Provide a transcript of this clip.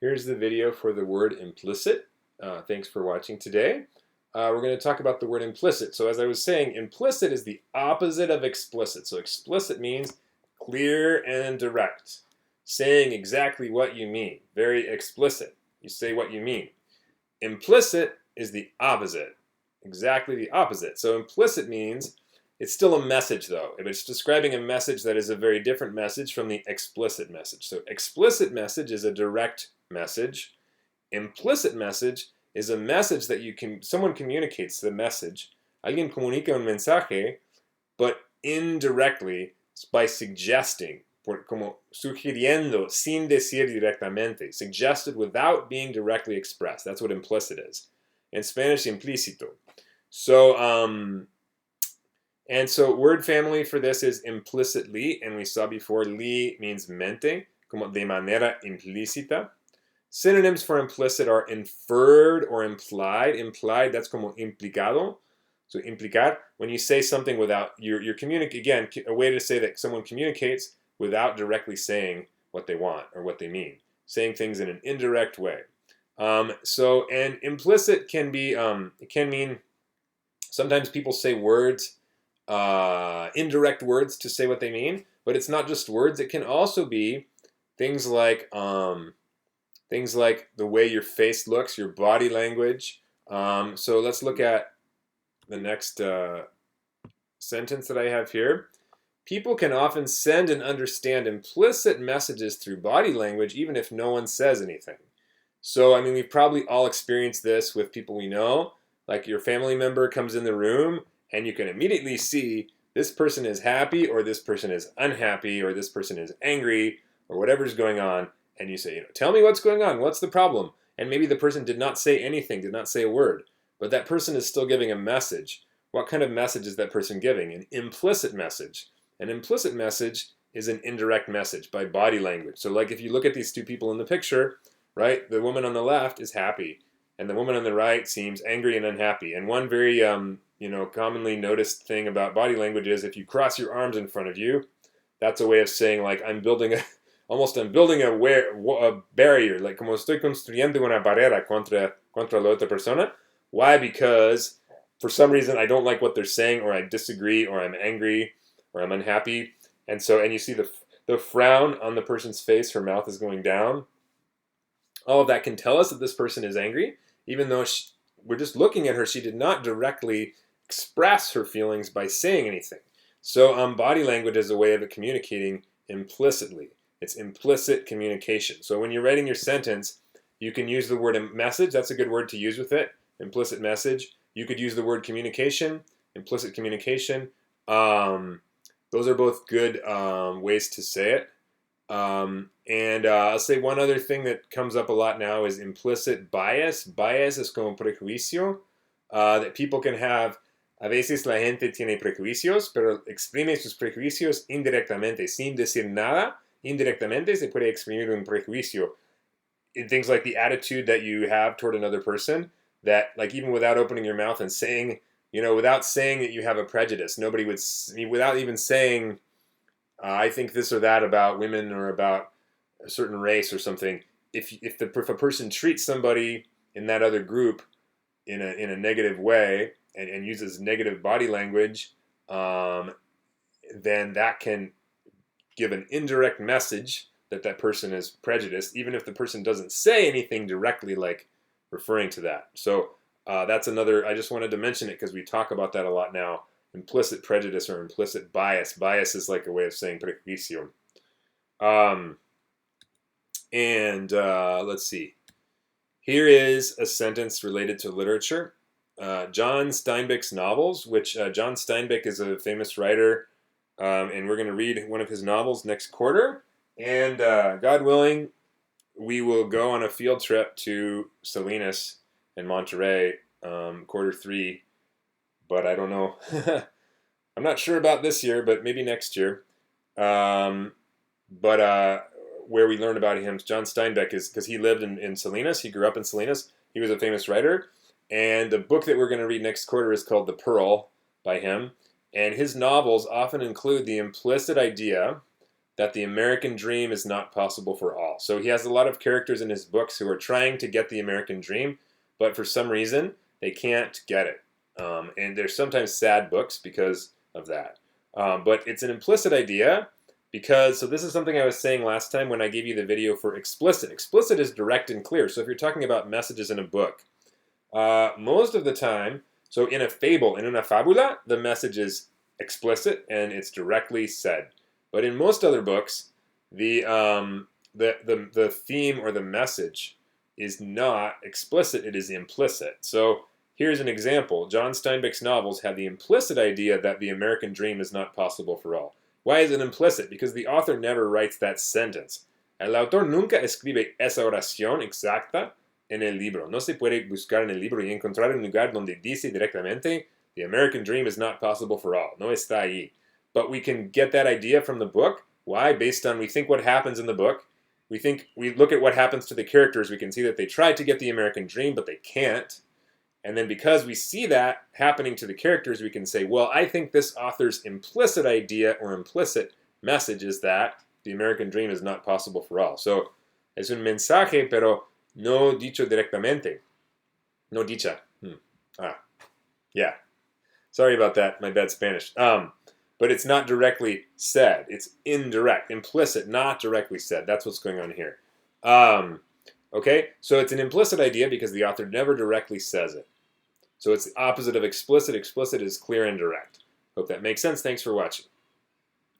Here's the video for the word implicit. Thanks for watching today. We're going to talk about the word implicit. So as I was saying, implicit is the opposite of explicit. So explicit means clear and direct, saying exactly what you mean. Very explicit. You say what you mean. Implicit is the opposite, exactly the opposite. So implicit means it's still a message though. If it's describing a message that is a very different message from the explicit message. So explicit message is a direct message. Implicit message is a message that someone communicates the message. Alguien comunica un mensaje, but indirectly by suggesting, como sugiriendo, sin decir directamente, suggested without being directly expressed. That's what implicit is. In Spanish, implícito. So, word family for this is implicitly, and we saw before, li means mente, como de manera implícita. Synonyms for implicit are inferred or implied. Implied, that's como implicado. So implicar, when you say something without, you're communicating, again, a way to say that someone communicates without directly saying what they want or what they mean. Saying things in an indirect way. And implicit can be, it can mean, sometimes people say words, indirect words to say what they mean, but it's not just words. It can also be things like the way your face looks, your body language. So let's look at the next sentence that I have here. People can often send and understand implicit messages through body language, even if no one says anything. So, I mean, we've probably all experienced this with people we know. Like your family member comes in the room, and you can immediately see this person is happy, or this person is unhappy, or this person is angry, or whatever's going on. And you say, tell me what's going on. What's the problem? And maybe the person did not say anything, did not say a word. But that person is still giving a message. What kind of message is that person giving? An implicit message. An implicit message is an indirect message by body language. So like if you look at these two people in the picture, right, the woman on the left is happy, and the woman on the right seems angry and unhappy. And one very commonly noticed thing about body language is if you cross your arms in front of you, that's a way of saying like I'm building a barrier, like como estoy construyendo una barrera contra la otra persona. Why? Because for some reason I don't like what they're saying, or I disagree, or I'm angry, or I'm unhappy. And you see the frown on the person's face, her mouth is going down. All of that can tell us that this person is angry, even though we're just looking at her. She did not directly express her feelings by saying anything. So body language is a way of communicating implicitly. It's implicit communication. So when you're writing your sentence, you can use the word message. That's a good word to use with it. Implicit message. You could use the word communication, implicit communication. Those are both good ways to say it. I'll say one other thing that comes up a lot now is implicit bias. Bias es como prejuicio that people can have. A veces la gente tiene prejuicios, pero exprime sus prejuicios indirectamente, sin decir nada. Indirectamente se puede exprimir un prejuicio in things like the attitude that you have toward another person, that like even without opening your mouth and saying, without saying that you have a prejudice, nobody would, without even saying, I think this or that about women or about a certain race or something. If a person treats somebody in that other group in a negative way and uses negative body language, then that can give an indirect message that person is prejudiced, even if the person doesn't say anything directly like referring to that. So that's another, I just wanted to mention it because we talk about that a lot now. Implicit prejudice or implicit bias. Bias is like a way of saying prejuicio. Let's see. Here is a sentence related to literature. John Steinbeck's novels, which John Steinbeck is a famous writer, and we're going to read one of his novels next quarter. And God willing, we will go on a field trip to Salinas and Monterey, quarter 3. But I don't know. I'm not sure about this year, but maybe next year. Where we learn about him, John Steinbeck, is because he lived in Salinas. He grew up in Salinas. He was a famous writer. And the book that we're going to read next quarter is called The Pearl by him. And his novels often include the implicit idea that the American dream is not possible for all. So he has a lot of characters in his books who are trying to get the American dream, but for some reason, they can't get it. And they're sometimes sad books because of that. But it's an implicit idea because, so this is something I was saying last time when I gave you the video for explicit. Explicit is direct and clear. So if you're talking about messages in a book, most of the time, so in a fable, in una fábula, the message is explicit and it's directly said. But in most other books, the theme or the message is not explicit, it is implicit. So here's an example. John Steinbeck's novels have the implicit idea that the American dream is not possible for all. Why is it implicit? Because the author never writes that sentence. El autor nunca escribe esa oración exacta en el libro. No se puede buscar en el libro y encontrar un lugar donde dice directamente, the American dream is not possible for all. No está ahí. But we can get that idea from the book. Why? Based on we think what happens in the book. We look at what happens to the characters. We can see that they tried to get the American dream, but they can't. And then because we see that happening to the characters, we can say, well, I think this author's implicit idea or implicit message is that the American dream is not possible for all. So es un mensaje, pero no dicho directamente. No dicha. Yeah. Sorry about that. My bad Spanish. But it's not directly said. It's indirect, implicit, not directly said. That's what's going on here. Okay, so it's an implicit idea because the author never directly says it. So it's the opposite of explicit. Explicit is clear and direct. Hope that makes sense. Thanks for watching.